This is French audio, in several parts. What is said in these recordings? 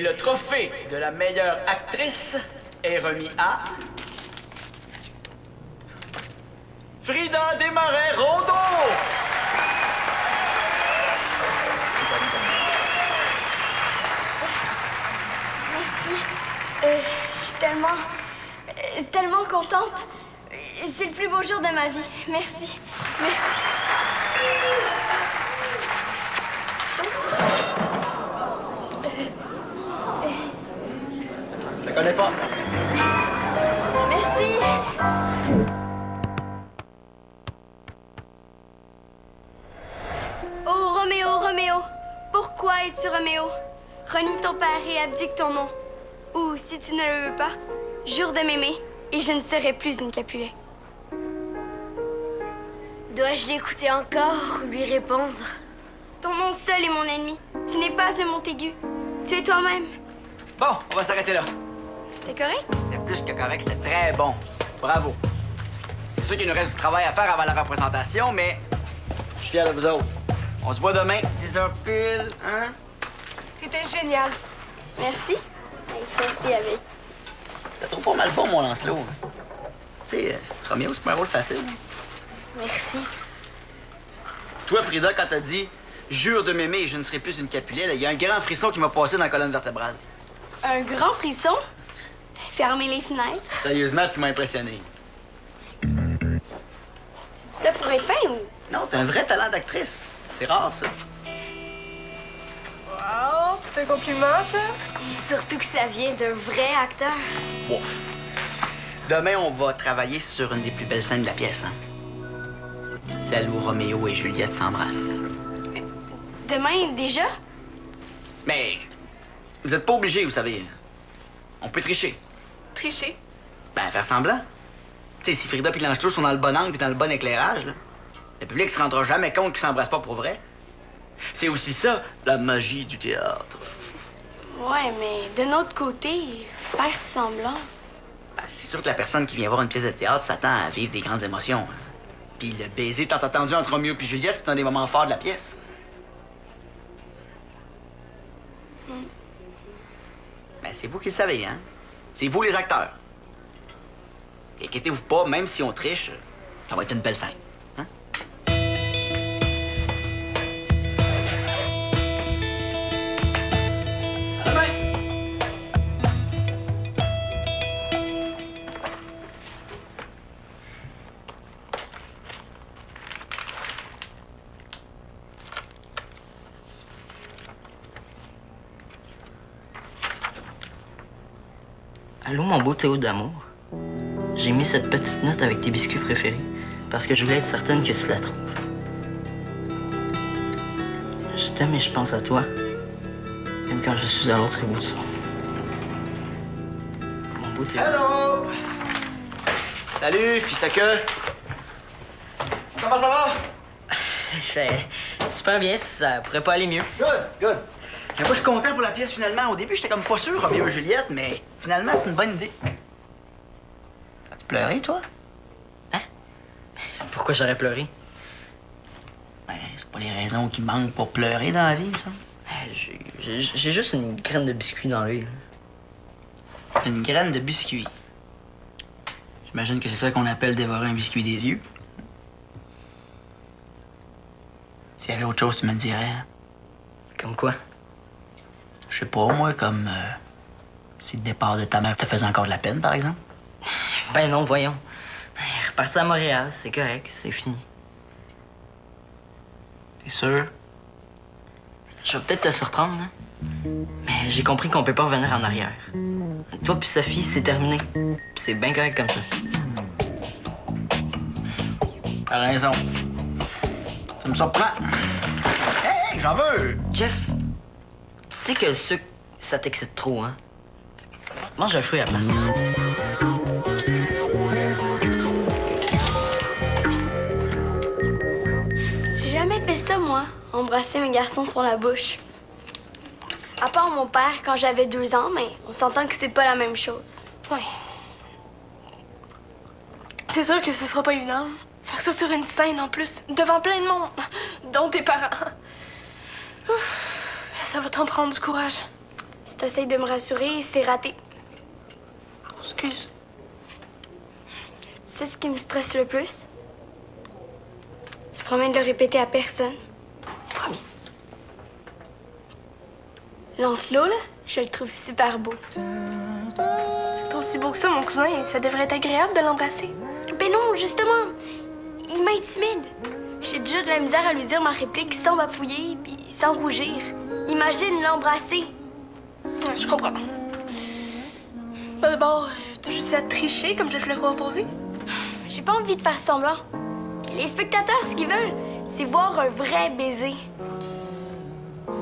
Et le trophée de la meilleure actrice est remis à... Frida Desmarais-Rondeau! Merci. Je suis tellement contente. C'est le plus beau jour de ma vie. Merci. Merci. Je la connais pas. Merci. Oh, Roméo, Roméo, pourquoi es-tu Roméo? Renie ton père et abdique ton nom. Ou, si tu ne le veux pas, jure de m'aimer et je ne serai plus une Capulet. Dois-je l'écouter encore ou lui répondre? Ton nom seul est mon ennemi. Tu n'es pas un Montaigu. Tu es toi-même. Bon, on va s'arrêter là. C'était correct? C'était plus que correct, c'était très bon. Bravo. C'est sûr qu'il nous reste du travail à faire avant la représentation, mais je suis fier de vous autres. On se voit demain, 10h pile, hein? C'était génial. Merci. Et toi aussi, Abeille. T'as trop pas mal bon, mon Lancelot. Tu sais, Roméo, c'est pas un rôle facile. Merci. Toi, Frida, quand t'as dit « Jure de m'aimer et je ne serai plus une Capulet », il y a un grand frisson qui m'a passé dans la colonne vertébrale. Un grand frisson? Fermez les fenêtres. Sérieusement, tu m'as impressionné. Tu dis ça pour être fin ou... Non, t'as un vrai talent d'actrice. C'est rare, ça. Wow, c'est un compliment, ça? Surtout que ça vient d'un vrai acteur. Ouf. Demain, on va travailler sur une des plus belles scènes de la pièce, hein? Celle où Roméo et Juliette s'embrassent. Demain, déjà? Mais vous êtes pas obligés, vous savez. On peut tricher. Tricher? Ben, faire semblant. Tu sais, si Frida et Lancelot sont dans le bon angle et dans le bon éclairage, là, le public se rendra jamais compte qu'ils s'embrassent pas pour vrai. C'est aussi ça, la magie du théâtre. Ouais, mais de notre côté, faire semblant. Ben, c'est sûr que la personne qui vient voir une pièce de théâtre s'attend à vivre des grandes émotions. Hein. Puis le baiser tant attendu entre Roméo et Juliette, c'est un des moments forts de la pièce. Ben, c'est vous qui le savez, hein? C'est vous les acteurs. Et inquiétez-vous pas, même si on triche, ça va être une belle scène. Hein? À demain! Allô, mon beau Théo d'amour. J'ai mis cette petite note avec tes biscuits préférés parce que je voulais être certaine que tu la trouves. Je t'aime et je pense à toi, même quand je suis à l'autre bout du monde. Mon beau Théo. Hello! Salut, fils à queue! Comment ça va? Je fais super bien, ça pourrait pas aller mieux. Good, good. Moi, je suis content pour la pièce finalement. Au début, j'étais comme pas sûr, Roméo et Juliette, mais finalement, c'est une bonne idée. As-tu pleuré, toi? Hein? Pourquoi j'aurais pleuré? Ben, c'est pas les raisons qui manquent pour pleurer dans la vie, ça. J'ai juste une graine de biscuit dans l'œil. Une graine de biscuit. J'imagine que c'est ça qu'on appelle dévorer un biscuit des yeux. S'il y avait autre chose, tu me le dirais. Comme quoi? Je sais pas, moi, comme... si le départ de ta mère te faisait encore de la peine, par exemple. Ben non, voyons. Reparti à Montréal, c'est correct, c'est fini. T'es sûr? Je vais peut-être te surprendre, hein? Mais j'ai compris qu'on peut pas revenir en arrière. Toi puis Sophie, c'est terminé. Puis c'est bien correct comme ça. T'as raison. Ça me surprend. Hey, j'en veux! Jeff, tu sais que le sucre, ça t'excite trop, hein? Mange un fruit à la place. J'ai jamais fait ça, moi, embrasser mes garçons sur la bouche. À part mon père quand j'avais 2 ans, mais on s'entend que c'est pas la même chose. Oui. C'est sûr que ce sera pas évident. Faire ça sur une scène en plus, devant plein de monde, dont tes parents. Ouf, ça va t'en prendre du courage. C'est t'essayes de me rassurer, c'est raté. Excuse. C'est ce qui me stresse le plus. Tu promets de le répéter à personne. Promis. Lancelot, là, je le trouve super beau. Si tu le trouves si beau que ça, mon cousin, ça devrait être agréable de l'embrasser. Ben non, justement, il m'intimide. J'ai déjà de la misère à lui dire ma réplique sans bafouiller puis sans rougir. Imagine l'embrasser. Ouais, je comprends. D'abord, t'as juste à tricher comme je te l'ai proposé. J'ai pas envie de faire semblant. Puis les spectateurs, ce qu'ils veulent, c'est voir un vrai baiser.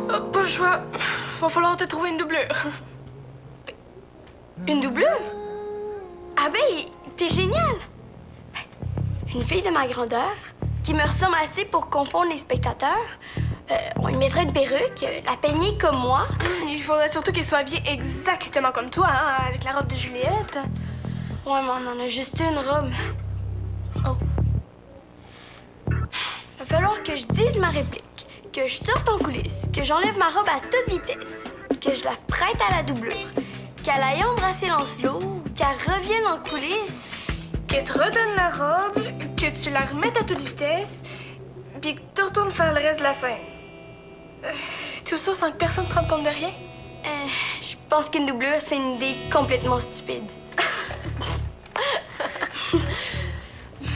Pas le choix. Va falloir te trouver une doublure. Une doublure? Ah ben, t'es génial! Une fille de ma grandeur, qui me ressemble assez pour confondre les spectateurs. On lui mettrait une perruque, la peigner comme moi. Il faudrait surtout qu'il soit habillé exactement comme toi, hein, avec la robe de Juliette. Ouais, mais on en a juste une robe. Oh. Va falloir que je dise ma réplique, que je sorte en coulisses, que j'enlève ma robe à toute vitesse, que je la prête à la doublure, qu'elle aille embrasser Lancelot, qu'elle revienne en coulisses. Que te redonne la robe, que tu la remettes à toute vitesse, puis que tu retournes faire le reste de la scène. Tout ça sans que personne se rende compte de rien? Je pense qu'une doublure, c'est une idée complètement stupide.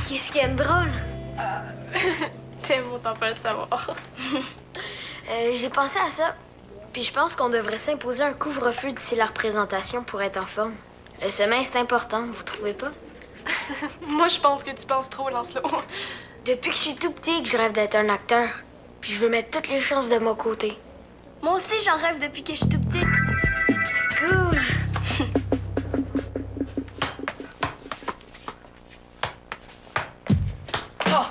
Qu'est-ce qu'il y a de drôle? T'es bon, t'en peux le savoir. J'ai pensé à ça. Puis je pense qu'on devrait s'imposer un couvre-feu d'ici la représentation pour être en forme. Le sommeil, c'est important, vous trouvez pas? Moi, je pense que tu penses trop, Lancelot. Depuis que je suis tout petit que je rêve d'être un acteur. Puis je veux mettre toutes les chances de mon côté. Moi aussi, j'en rêve depuis que je suis toute petite. Cool! Ah!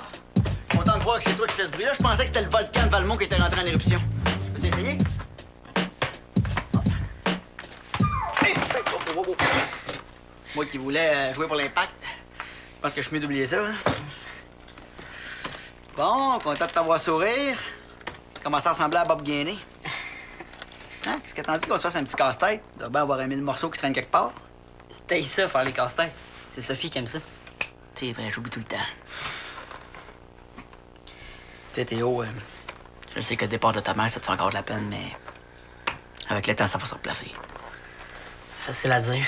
Content de voir que c'est toi qui fais ce bruit-là. Je pensais que c'était le volcan de Valmont qui était rentré en éruption. Peux-tu essayer? Hey! Oh. Moi qui voulais jouer pour l'Impact, je pense que je suis mieux d'oublier ça. Hein? Bon, content de t'avoir sourire. Tu commences à ressembler à Bob Gainé. Hein? Qu'est-ce que t'en dis qu'on se fasse un petit casse-tête? Tu dois bien avoir aimé le morceau qui traîne quelque part. T'as ça, faire les casse-têtes. C'est Sophie qui aime ça. C'est vrai, j'oublie tout le temps. Tu sais, Théo, je sais que le départ de ta mère, ça te fait encore de la peine, mais avec le temps, ça va se replacer. Facile à dire.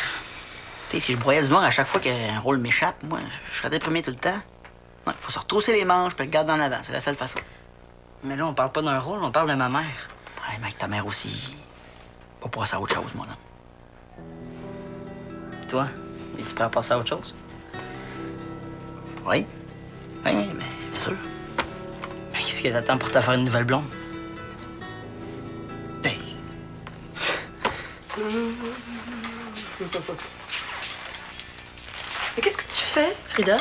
Tu sais, si je broyais du noir à chaque fois qu'un rôle m'échappe, moi, je serais déprimé tout le temps. Il faut se retrousser les manches puis le garder en avant. C'est la seule façon. Mais là, on parle pas d'un rôle, on parle de ma mère. Ouais, mais avec ta mère aussi. Pas passer à autre chose, mon homme. Toi, es-tu prêt à passer à autre chose? Oui. Oui, mais bien sûr. Mais qu'est-ce que t'attends pour te faire une nouvelle blonde? Hey. Mais qu'est-ce que tu fais, Frida?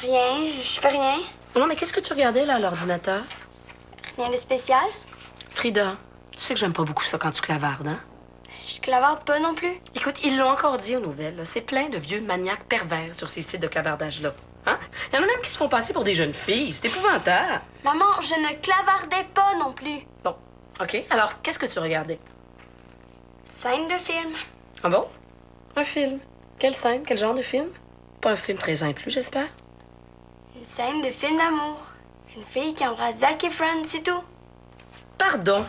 Rien, je fais rien. Non, mais qu'est-ce que tu regardais, là, à l'ordinateur? Rien de spécial. Frida, tu sais que j'aime pas beaucoup ça quand tu clavardes, hein? Je clavarde pas non plus. Écoute, ils l'ont encore dit aux nouvelles, là, c'est plein de vieux maniaques pervers sur ces sites de clavardage-là. Hein? Il y en a même qui se font passer pour des jeunes filles. C'est épouvantable. Maman, je ne clavardais pas non plus. Bon, OK. Alors, qu'est-ce que tu regardais? Scène de film. Ah bon? Un film. Quelle scène? Quel genre de film? Pas un film 13 ans et plus, j'espère? Une scène de film d'amour. Une fille qui embrasse Zac Efron, c'est tout. Pardon?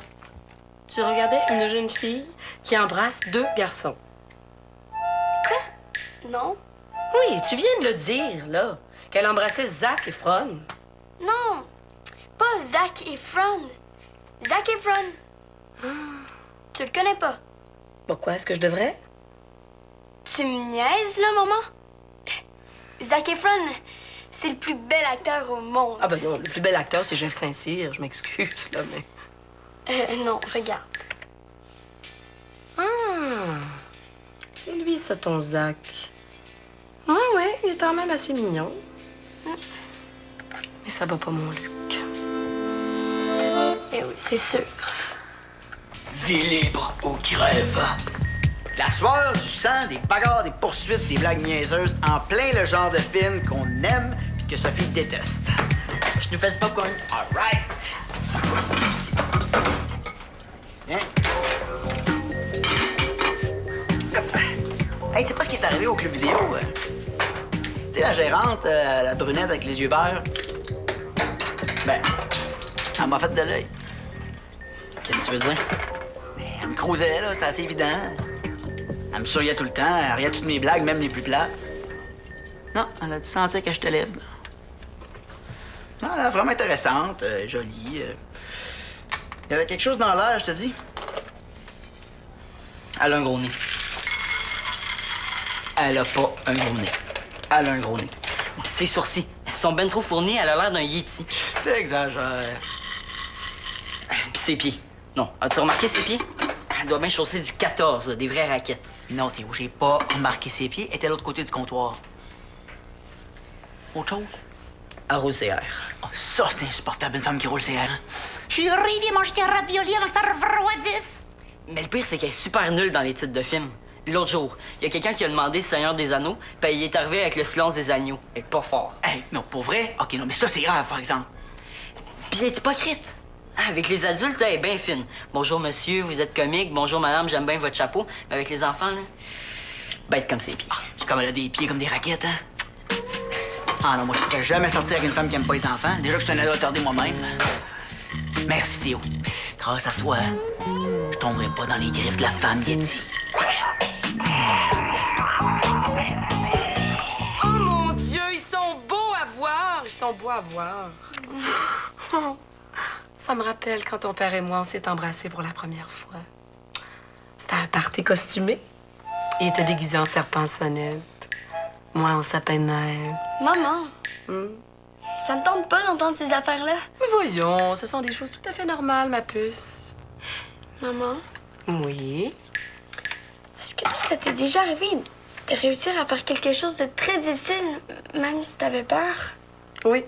Tu regardais une jeune fille qui embrasse deux garçons. Non? Oui, tu viens de le dire, là. Qu'elle embrassait Zac Efron. Non! Pas Zac Efron. Zac Efron. Tu le connais pas? Pourquoi est-ce que je devrais? Tu me niaises, là, maman? Zac Efron, c'est le plus bel acteur au monde. Ah ben non, le plus bel acteur, c'est Jeff Saint-Cyr. Je m'excuse, là, mais... Non, regarde. Ah, c'est lui, ça, ton Zac. Ouais, il est quand même assez mignon. Mais ça va pas, mon Luc. Eh oui, c'est sûr. Vie libre ou crève. La sueur, du sang, des bagarres, des poursuites, des blagues niaiseuses, en plein le genre de film qu'on aime puis que Sophie déteste. Je nous fais du popcorn. All right. Viens. Hey, tu sais pas ce qui est arrivé au club vidéo? Tu sais, la gérante, la brunette avec les yeux verts? Ben, elle m'a fait de l'œil. Qu'est-ce que tu veux dire? Elle me crousait, là, c'était assez évident. Elle me souriait tout le temps, elle riait toutes mes blagues, même les plus plates. Non, elle a dû sentir que j'étais libre. Non, elle est vraiment intéressante, jolie. Il y avait quelque chose dans l'air, je te dis. Elle a un gros nez. Elle a pas un gros nez. Elle a un gros nez. Puis ses sourcils, ils sont ben trop fournis, elle a l'air d'un Yeti. T'exagères. Puis ses pieds. Non, as-tu remarqué ses pieds? Elle doit bien chausser du 14, là, des vraies raquettes. Non, Théo, j'ai pas remarqué ses pieds. Elle était de l'autre côté du comptoir. Autre chose? Arrosière. Oh, ça, c'est insupportable, une femme qui roule ses ailes. Chérie, viens manger tes raviolis avant que ça refroidisse. Mais le pire, c'est qu'elle est super nulle dans les titres de films. L'autre jour, il y a quelqu'un qui a demandé Seigneur des Anneaux, puis il est arrivé avec le silence des agneaux. Elle est pas fort. Hey, non, pour vrai? OK, non, mais ça, c'est grave, par exemple. Puis elle est hypocrite. Ah, avec les adultes, elle est bien fine. Bonjour monsieur, vous êtes comique. Bonjour madame, j'aime bien votre chapeau. Mais avec les enfants, là, bête comme ses pieds. C'est comme elle a des pieds comme des raquettes, hein? Ah non, moi, je pourrais jamais sortir avec une femme qui aime pas les enfants. Déjà que je suis un ado attardé moi-même. Merci, Théo. Grâce à toi, je tomberai pas dans les griffes de la femme Yeti. Oh mon Dieu, ils sont beaux à voir! Ils sont beaux à voir. Ça me rappelle quand ton père et moi, on s'est embrassés pour la première fois. C'était un party costumé. Il était déguisé en serpent sonnette. Moi, en sapin de Noël. Maman, ça me tente pas d'entendre ces affaires-là. Mais voyons, ce sont des choses tout à fait normales, ma puce. Maman, Oui. est-ce que toi, ça t'est déjà arrivé de réussir à faire quelque chose de très difficile, même si t'avais peur? Oui.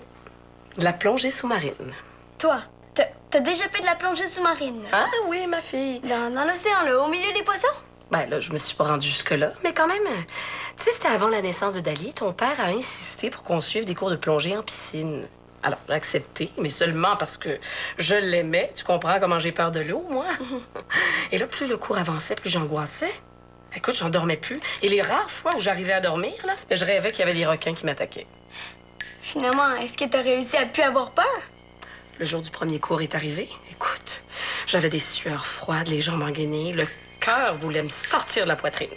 De la plongée sous-marine. Toi, t'as déjà fait de la plongée sous-marine? Ah oui, ma fille. Dans l'océan, là, au milieu des poissons? Ben là, je me suis pas rendue jusque-là, mais quand même, tu sais, c'était avant la naissance de Dali. Ton père a insisté pour qu'on suive des cours de plongée en piscine. Alors, j'ai accepté, mais seulement parce que je l'aimais. Tu comprends comment j'ai peur de l'eau, moi? Et là, plus le cours avançait, plus j'angoissais. Écoute, j'en dormais plus. Et les rares fois où j'arrivais à dormir, là, je rêvais qu'il y avait des requins qui m'attaquaient. Finalement, est-ce que t'as réussi à plus avoir peur? Le jour du premier cours est arrivé. Écoute, j'avais des sueurs froides, les jambes engainées, le cœur voulait me sortir de la poitrine.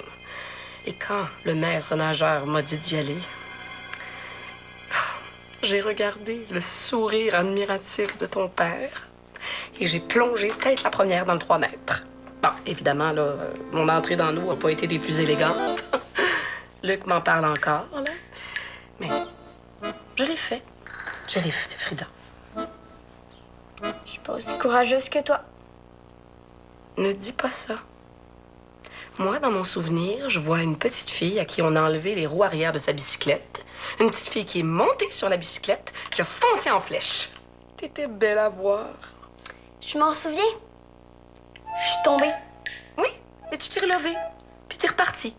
Et quand le maître nageur m'a dit d'y aller, j'ai regardé le sourire admiratif de ton père et j'ai plongé tête la première dans le 3 mètres. Bon, évidemment, là, mon entrée dans l'eau n'a pas été des plus élégantes. Luc m'en parle encore, là. Mais je l'ai fait. Je l'ai fait, Frida. Je suis pas aussi courageuse que toi. Ne dis pas ça. Moi, dans mon souvenir, je vois une petite fille à qui on a enlevé les roues arrière de sa bicyclette. Une petite fille qui est montée sur la bicyclette, qui a foncé en flèche. T'étais belle à voir. Je m'en souviens. Je suis tombée. Oui, et tu t'es relevée, puis t'es repartie.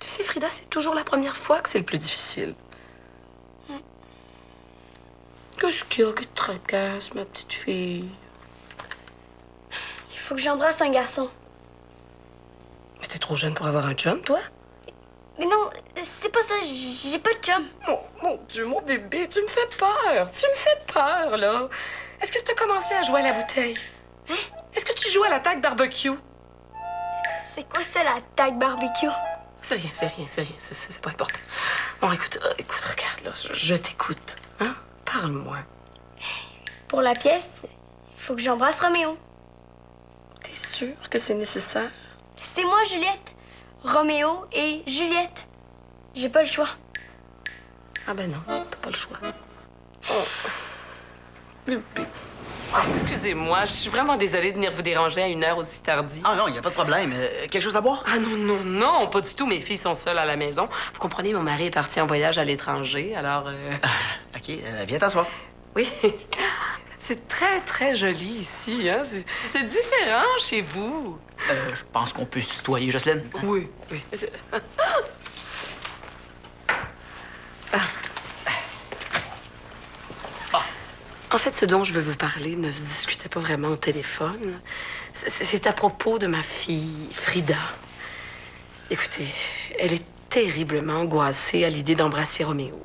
Tu sais, Frida, c'est toujours la première fois que c'est le plus difficile. Qu'est-ce qu'il y a qui te tracasse, ma petite fille? Il faut que j'embrasse un garçon. Mais t'es trop jeune pour avoir un chum, toi? Mais non, c'est pas ça. J'ai pas de chum. Oh, mon Dieu, mon bébé, tu me fais peur. Tu me fais peur, là. Est-ce que tu as commencé à jouer à la bouteille? Hein? Est-ce que tu joues à la tag barbecue? C'est quoi ça, la tag barbecue? C'est rien, c'est pas important. Bon, écoute, regarde, là, je t'écoute. Hein? Parle-moi. Pour la pièce, il faut que j'embrasse Roméo. T'es sûre que c'est nécessaire? C'est moi, Juliette. Roméo et Juliette. J'ai pas le choix. Ah ben non, t'as pas le choix. Oh. Bébé. Excusez-moi, je suis vraiment désolée de venir vous déranger à une heure aussi tardive. Ah non, il n'y a pas de problème. Quelque chose à boire? Ah non, pas du tout. Mes filles sont seules à la maison. Vous comprenez, mon mari est parti en voyage à l'étranger, alors... OK, viens t'asseoir. Oui, c'est très, très joli ici, hein? C'est différent chez vous. Je pense qu'on peut se tutoyer, Jocelyne. Oui. En fait, ce dont je veux vous parler ne se discutait pas vraiment au téléphone. C'est à propos de ma fille, Frida. Écoutez, elle est terriblement angoissée à l'idée d'embrasser Roméo.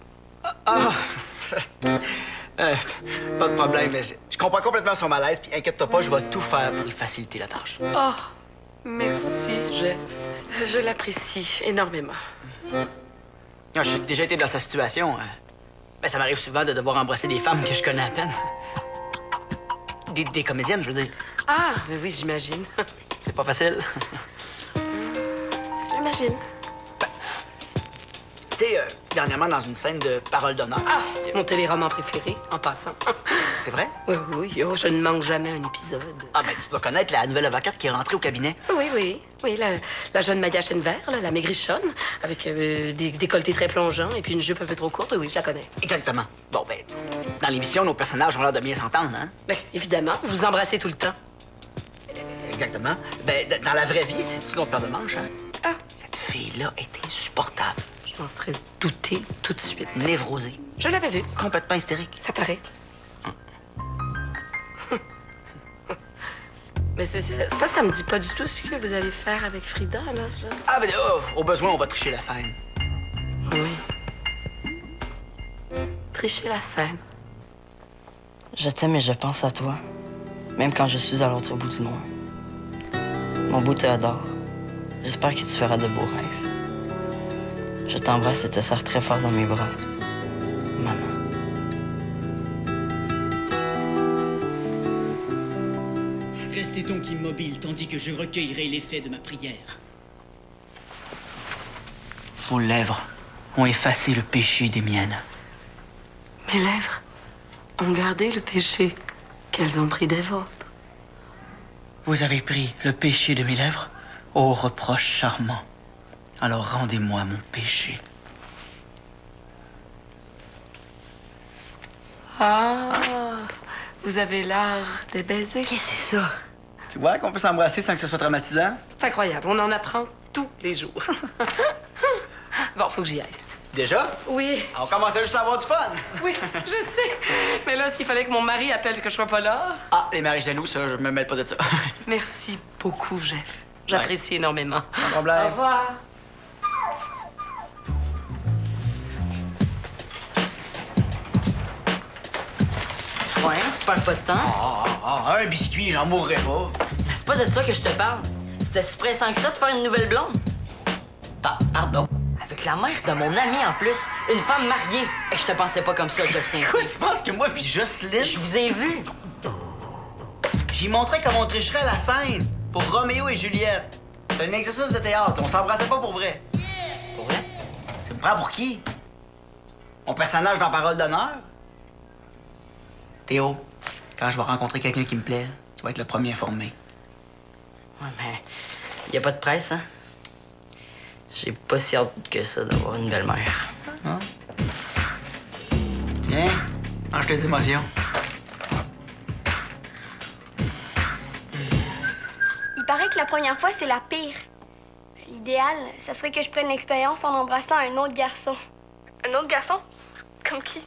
Ah! Pas de problème, mais je comprends complètement son malaise, puis inquiète-toi pas, je vais tout faire pour lui faciliter la tâche. Oh, merci, Jeff. Je l'apprécie énormément. Ah, j'ai déjà été dans sa situation. Ben, ça m'arrive souvent de devoir embrasser des femmes que je connais à peine. Des comédiennes, je veux dire. Ah, oui, j'imagine. C'est pas facile. J'imagine. Tu sais, dernièrement, dans une scène de Parole d'honneur. Ah, mon téléroman préféré, en passant. C'est vrai? Oui, oui, oh, je ne manque jamais un épisode. Ah, ben, tu dois connaître la nouvelle avocate qui est rentrée au cabinet. Oui, oui, oui, la jeune Maya Chenvert, là, la maigrichonne, avec des décolletés très plongeants et puis une jupe un peu trop courte, oui, je la connais. Exactement. Bon, ben, dans l'émission, nos personnages ont l'air de bien s'entendre, hein? Bien, évidemment, vous vous embrassez tout le temps. Exactement. Ben, dans la vraie vie, c'est-tu notre paire de manches, hein? Ah, Cette fille-là est insupportable. je m'en serais douté tout de suite. Névrosée. Je l'avais vu, Complètement hystérique. ça paraît. Mais ça me dit pas du tout ce que vous allez faire avec Frida, là. Ah, ben, au besoin, on va tricher la scène. Oui. Tricher la scène. Je t'aime et je pense à toi, même quand je suis à l'autre bout du monde. Mon bout te adore. J'espère que tu feras de beaux rêves. Je t'embrasse et te serre très fort dans mes bras. Maman. Restez donc immobile tandis que je recueillerai l'effet de ma prière. Vos lèvres ont effacé le péché des miennes. Mes lèvres ont gardé le péché qu'elles ont pris des vôtres. Vous avez pris le péché de mes lèvres? Ô reproche charmant. Alors rendez-moi mon péché. Ah, vous avez l'art des baisers. Qu'est-ce que c'est ça? Tu vois qu'on peut s'embrasser sans que ce soit traumatisant? C'est incroyable, on en apprend tous les jours. Bon, faut que j'y aille. Déjà? Oui, On commençait juste à avoir du fun. oui, je sais. Mais là, s'il fallait que mon mari appelle que je sois pas là... Ah, les mariages de loup, ça, je me mêle pas de ça. Merci beaucoup, Jeff. J'apprécie énormément. Pas de Au problème. revoir. Ouais, tu perds pas de temps. Un biscuit, j'en mourrais pas. Mais c'est pas de ça que je te parle. C'était si pressant que ça de faire une nouvelle blonde. Pardon. Avec la mère de mon ami en plus. Une femme mariée. Et je te pensais pas comme ça, Jeff Quoi, Saint-Cyr. tu penses que moi puis Jocelyne, Je vous ai vu. j'y montrais comment on tricherait à la scène pour Roméo et Juliette. C'est un exercice de théâtre, on s'embrassait pas pour vrai. Pour vrai? Tu me prends pour qui? Mon personnage dans Parole d'honneur? Théo, quand je vais rencontrer quelqu'un qui me plaît, tu vas être le premier informé. Ouais, mais y a pas de presse, hein? J'ai pas si hâte que ça d'avoir une belle-mère. Hein? Tiens, mange tes émotions. Il paraît que la première fois, c'est la pire. L'idéal, ça serait que je prenne l'expérience en embrassant un autre garçon. Un autre garçon? Comme qui?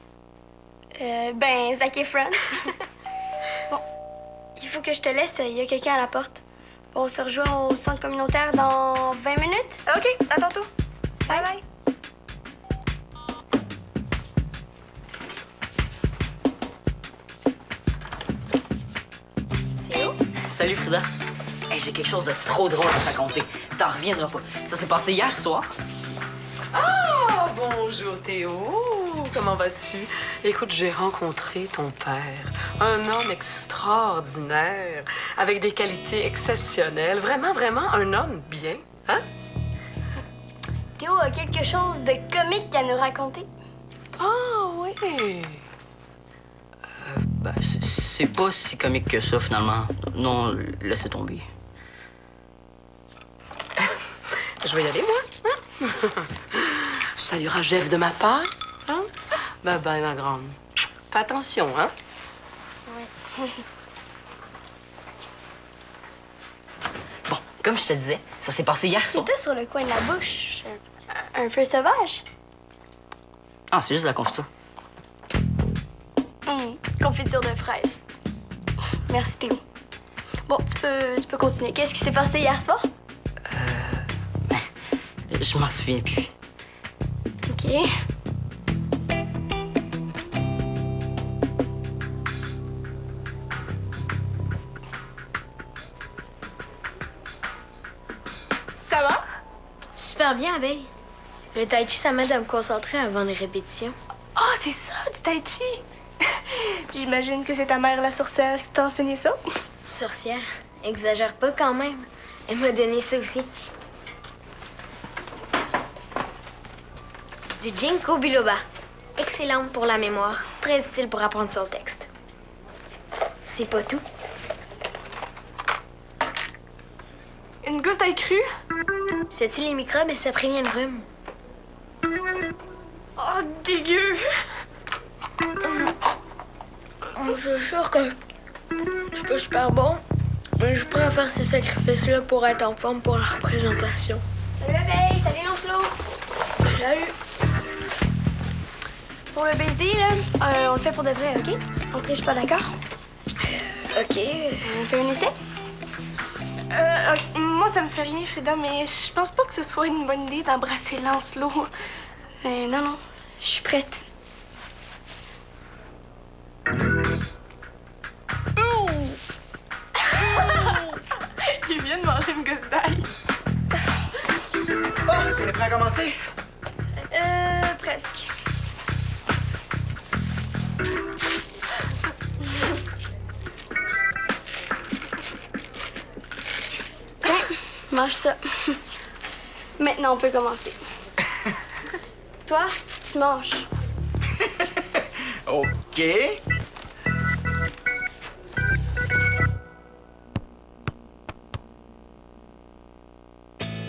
Ben, Zac Efron. Bon, il faut que je te laisse, il y a quelqu'un à la porte. On se rejoint au centre communautaire dans 20 minutes. OK, à tantôt. Bye bye. Théo? Salut Frida. Hey, j'ai quelque chose de trop drôle à te raconter. T'en reviendras pas. Ça s'est passé hier soir. Ah, bonjour Théo. Comment vas-tu? Écoute, j'ai rencontré ton père. Un homme extraordinaire, avec des qualités exceptionnelles. Vraiment, vraiment un homme bien. Hein? Théo a quelque chose de comique à nous raconter. Ah, oui. Ben, c'est pas si comique que ça, finalement. Non, laissez tomber. Je vais y aller, moi. Hein? Tu salueras Jeff de ma part. Hein? Bye bye, ma grande. Fais attention, hein? Bon, comme je te disais, ça s'est passé hier soir. C'était sur le coin de la bouche. Un peu sauvage. Ah, c'est juste la confiture. Confiture de fraises. Merci, Théo. Bon, tu peux continuer. Qu'est-ce qui s'est passé hier soir? Je m'en souviens plus. OK. Ça va? Super bien, Abeille. Le tai chi, ça m'aide à me concentrer avant les répétitions. Ah, c'est ça, du tai chi. J'imagine que c'est ta mère la sorcière qui t'a enseigné ça. Sorcière, exagère pas quand même. Elle m'a donné ça aussi. Du ginkgo biloba. Excellente pour la mémoire. Très utile pour apprendre sur le texte. C'est pas tout. Une gousse d'ail cru? Ça tue les microbes et ça prévient le rhume. Oh, dégueu! Je suis sûre que je suis pas super bon, mais je pourrais faire ces sacrifices-là pour être en forme pour la représentation. Salut Abeille, salut Lancelot. Salut! Pour le baiser, là, on le fait pour de vrai, OK? On triche pas, d'accord? OK. On fait un essai? Moi, ça me fait rien, Frida, mais je pense pas que ce soit une bonne idée d'embrasser Lancelot. Non, non, je suis prête. Il vient de manger une gousse d'ail. Oh, on est prêt à commencer? Presque. Tiens, mange ça. Maintenant, on peut commencer. Toi, tu manges. OK.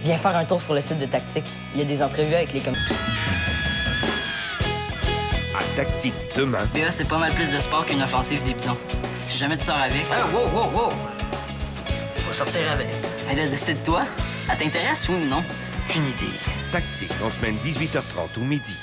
Viens faire un tour sur le site de Tactique. Il y a des entrevues avec les À Tactique demain. BA, c'est pas mal plus de sport qu'une offensive des bisons. Si jamais tu sors avec... Wow. Faut sortir avec. Elle a décide-toi. Ça t'intéresse, oui ou non? Aucune idée. Tactique en semaine 18h30 ou midi.